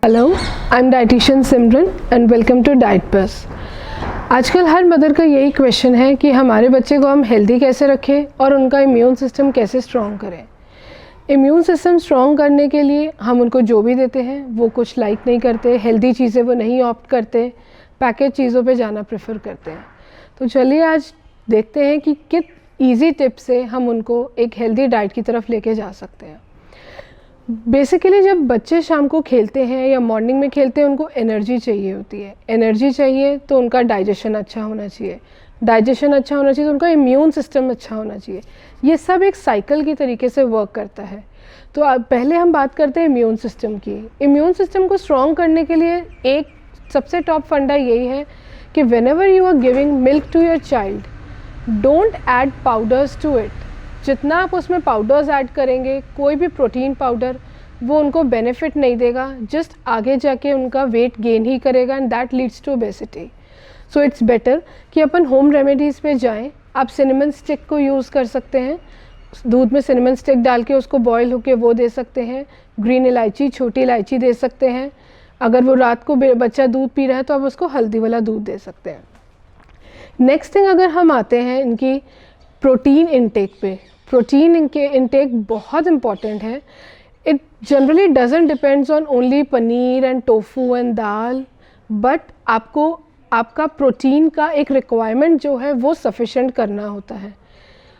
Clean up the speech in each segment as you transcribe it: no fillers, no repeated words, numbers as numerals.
Hello, I am dietitian Simran and welcome to diet bus. आजकल her mother का यही question है कि हमारे बच्चे को हम हेल्दी कैसे रखें और उनका इम्यून सिस्टम कैसे स्ट्रॉन्ग करें। इम्यून सिस्टम स्ट्रॉन्ग करने के लिए हम उनको जो भी देते हैं वो कुछ लाइक नहीं करते, हेल्दी चीज़ें वो नहीं ऑप्ट करते, पैकेज चीज़ों पे जाना प्रेफर करते हैं। तो चलिए आज देखते हैं कि किस ईजी टिप से हम उनको एक हेल्दी डाइट की तरफ लेके जा सकते हैं। बेसिकली जब बच्चे शाम को खेलते हैं या मॉर्निंग में खेलते हैं, उनको एनर्जी चाहिए होती है। एनर्जी चाहिए तो उनका डाइजेशन अच्छा होना चाहिए, डाइजेशन अच्छा होना चाहिए तो उनका इम्यून सिस्टम अच्छा होना चाहिए। ये सब एक साइकिल की तरीके से वर्क करता है। तो अब पहले हम बात करते हैं इम्यून सिस्टम की। इम्यून सिस्टम को स्ट्रॉन्ग करने के लिए एक सबसे टॉप फंडा यही है कि whenever you are giving milk to your child, don't add powders to it. जितना आप उसमें पाउडर्स ऐड करेंगे, कोई भी प्रोटीन पाउडर, वो उनको बेनिफिट नहीं देगा, जस्ट आगे जाके उनका वेट गेन ही करेगा and that leads to obesity. So it's better कि अपन होम रेमेडीज़ पे जाएं। आप सिनेमन स्टिक को यूज़ कर सकते हैं, दूध में सिनेमन स्टिक डाल के उसको बॉयल होके वो दे सकते हैं। ग्रीन इलायची, छोटी इलायची दे सकते हैं। अगर वो रात को बच्चा दूध पी रहा है तो आप उसको हल्दी वाला दूध दे सकते हैं। नेक्स्ट थिंग, अगर हम आते हैं इनकी प्रोटीन इनटेक पे, प्रोटीन इनके इनटेक बहुत इम्पॉर्टेंट है। It generally doesn't depends on only paneer and tofu and dal, but आपको आपका प्रोटीन का एक रिक्वायरमेंट जो है वो सफिशेंट करना होता है।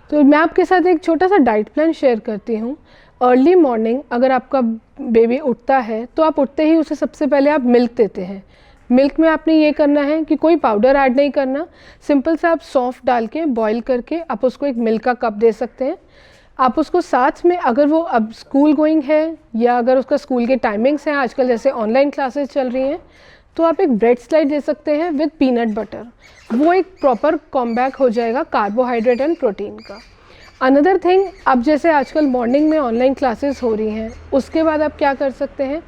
तो मैं आपके साथ एक छोटा सा डाइट प्लान शेयर करती हूँ। अर्ली मॉर्निंग अगर आपका बेबी उठता है तो आप उठते ही उसे सबसे पहले आप मिल्क देते हैं। मिल्क में आपने ये करना है कि कोई पाउडर ऐड नहीं करना, सिंपल सा आप सौंफ डाल के बॉईल करके आप उसको एक मिल्क का कप दे सकते हैं। आप उसको साथ में, अगर वो अब स्कूल गोइंग है या अगर उसका स्कूल के टाइमिंग्स हैं, आजकल जैसे ऑनलाइन क्लासेस चल रही हैं, तो आप एक ब्रेड स्लाइड दे सकते हैं विद पीनट बटर। वो एक प्रॉपर कॉम्बैक हो जाएगा कार्बोहाइड्रेट एंड प्रोटीन का। अनदर थिंग, अब जैसे आजकल मॉर्निंग में ऑनलाइन क्लासेस हो रही हैं, उसके बाद आप क्या कर सकते हैं,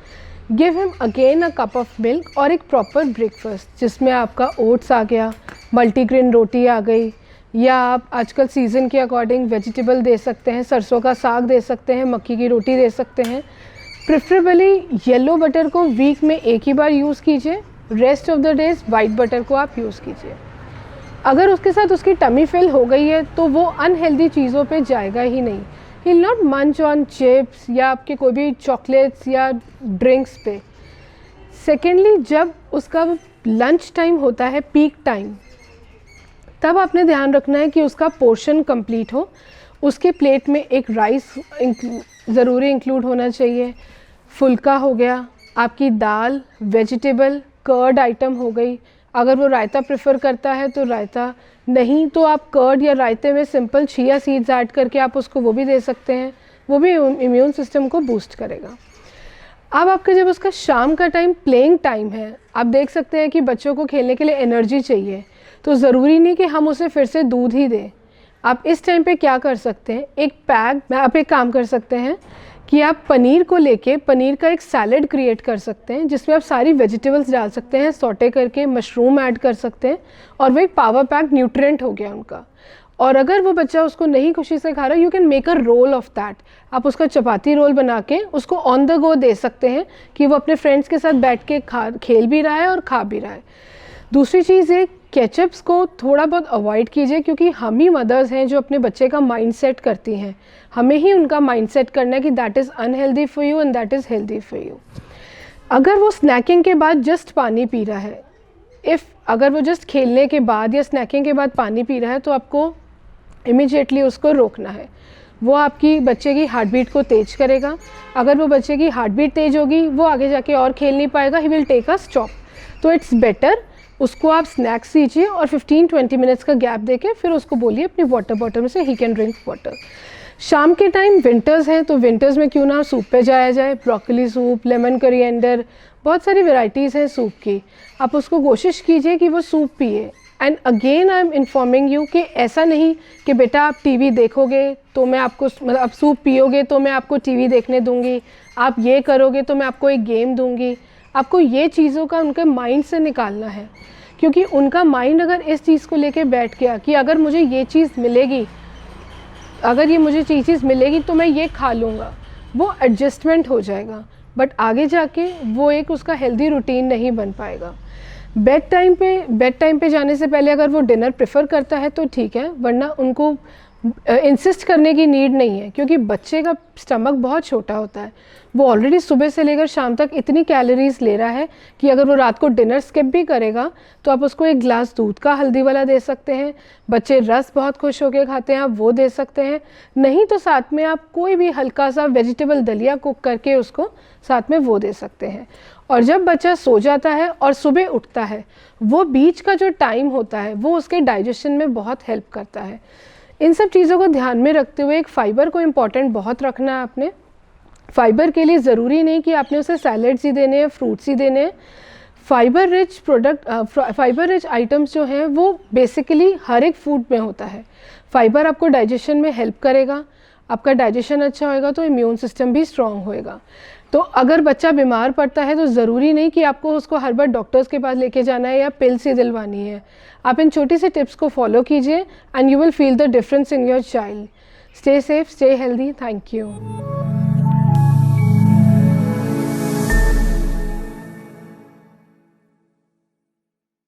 give him again a cup of milk और एक प्रॉपर ब्रेकफास्ट जिसमें आपका ओट्स आ गया, मल्टीग्रेन रोटी आ गई, या आप आजकल सीज़न के अकॉर्डिंग वेजिटेबल दे सकते हैं, सरसों का साग दे सकते हैं, मक्की की रोटी दे सकते हैं। प्रेफरेबली येलो बटर को वीक में एक ही बार यूज़ कीजिए, rest of the days white butter को आप यूज़ कीजिए। अगर उसके साथ उसकी टमी फिल हो गई है तो वो अनहेल्दी चीज़ों पे जाएगा ही नहीं। ही विल नॉट मंच ऑन चिप्स या आपके कोई भी चॉकलेट्स या ड्रिंक्स पे। सेकेंडली, जब उसका लंच टाइम होता है, पीक टाइम, तब आपने ध्यान रखना है कि उसका पोर्शन कंप्लीट हो। उसके प्लेट में एक राइस ज़रूरी इंक्लूड होना चाहिए, फुल्का हो गया, आपकी दाल, वेजिटेबल, कर्ड आइटम हो गई। अगर वो रायता प्रेफर करता है तो रायता, नहीं तो आप कर्ड या रायते में सिंपल चिया सीड्स ऐड करके आप उसको वो भी दे सकते हैं। वो भी इम्यून सिस्टम को बूस्ट करेगा। अब आपका जब उसका शाम का टाइम प्लेइंग टाइम है, आप देख सकते हैं कि बच्चों को खेलने के लिए एनर्जी चाहिए, तो ज़रूरी नहीं कि हम उसे फिर से दूध ही दें। आप इस टाइम पे क्या कर सकते हैं, एक पैक में आप एक काम कर सकते हैं कि आप पनीर को लेके पनीर का एक सैलेड क्रिएट कर सकते हैं जिसमें आप सारी वेजिटेबल्स डाल सकते हैं, सॉटे करके मशरूम ऐड कर सकते हैं, और वो एक पावर पैक न्यूट्रिएंट हो गया उनका। और अगर वो बच्चा उसको नहीं खुशी से खा रहा, you can make a roll of that. आप उसका चपाती रोल बना के उसको ऑन द गो दे सकते हैं कि वो अपने फ्रेंड्स के साथ बैठ के खेल भी रहा है और खा भी रहा है। दूसरी चीज़ है, केचप्स को थोड़ा बहुत अवॉइड कीजिए, क्योंकि हम ही मदर्स हैं जो अपने बच्चे का माइंड सेट करती हैं। हमें ही उनका माइंड सेट करना है कि that is unhealthy for you and that is healthy for you. अगर वो स्नैकिंग के बाद जस्ट पानी पी रहा है, अगर वो जस्ट खेलने के बाद या स्नैकिंग के बाद पानी पी रहा है, तो आपको इमीडिएटली उसको रोकना है। वो आपकी बच्चे की हार्ट बीट को तेज करेगा। अगर वो बच्चे की हार्ट बीट तेज होगी, वो आगे जाके और खेल नहीं पाएगा, he will take a stop. तो इट्स बेटर उसको आप स्नैक्स दीजिए और 15-20 मिनट्स का गैप देके फिर उसको बोलिए अपनी वाटर बॉटल में से ही कैन ड्रिंक वाटर। शाम के टाइम विंटर्स हैं, तो विंटर्स में क्यों ना सूप पे जाया जाए, ब्रोकली सूप, लेमन कोरिएंडर, बहुत सारी वैरायटीज़ हैं सूप की। आप उसको कोशिश कीजिए कि वो सूप पिए। And again I am informing you कि ऐसा नहीं कि बेटा आप टीवी देखोगे तो मैं आपको, मतलब आप सूप पियोगे तो मैं आपको टीवी देखने दूंगी, आप ये करोगे तो मैं आपको एक गेम दूंगी। आपको ये चीज़ों का उनके माइंड से निकालना है, क्योंकि उनका माइंड अगर इस चीज़ को लेके बैठ गया कि अगर मुझे ये चीज़ मिलेगी, अगर ये मुझे चीज़ मिलेगी तो मैं ये खा लूँगा, वो एडजस्टमेंट हो जाएगा। बट आगे जाके वो एक उसका हेल्दी रूटीन नहीं बन पाएगा। बेड टाइम पे जाने से पहले अगर वो डिनर प्रेफर करता है तो ठीक है, वरना उनको इंसिस्ट करने की नीड नहीं है, क्योंकि बच्चे का स्टमक बहुत छोटा होता है। वो ऑलरेडी सुबह से लेकर शाम तक इतनी कैलोरीज ले रहा है कि अगर वो रात को डिनर स्किप भी करेगा तो आप उसको एक ग्लास दूध का हल्दी वाला दे सकते हैं। बच्चे रस बहुत खुश होकर खाते हैं, आप वो दे सकते हैं। नहीं तो साथ में आप कोई भी हल्का सा वेजिटेबल दलिया कुक करके उसको साथ में वो दे सकते हैं। और जब बच्चा सो जाता है और सुबह उठता है, वो बीच का जो टाइम होता है वो उसके डाइजेशन में बहुत हेल्प करता है। इन सब चीज़ों को ध्यान में रखते हुए एक फ़ाइबर को इम्पॉर्टेंट बहुत रखना है आपने। फ़ाइबर के लिए ज़रूरी नहीं कि आपने उसे सैलड्स ही देने हैं, फ्रूट्स ही देने हैं। फ़ाइबर रिच आइटम्स जो हैं वो बेसिकली हर एक फूड में होता है। फ़ाइबर आपको डाइजेशन में हेल्प करेगा, आपका डाइजेशन अच्छा होएगा तो इम्यून सिस्टम भी स्ट्रॉन्ग होएगा। तो अगर बच्चा बीमार पड़ता है तो ज़रूरी नहीं कि आपको उसको हर बार डॉक्टर्स के पास लेके जाना है या पिल्स ही दिलवानी है। आप इन छोटी सी टिप्स को फॉलो कीजिए and you will feel the difference in your child. Stay safe, stay healthy. Thank you.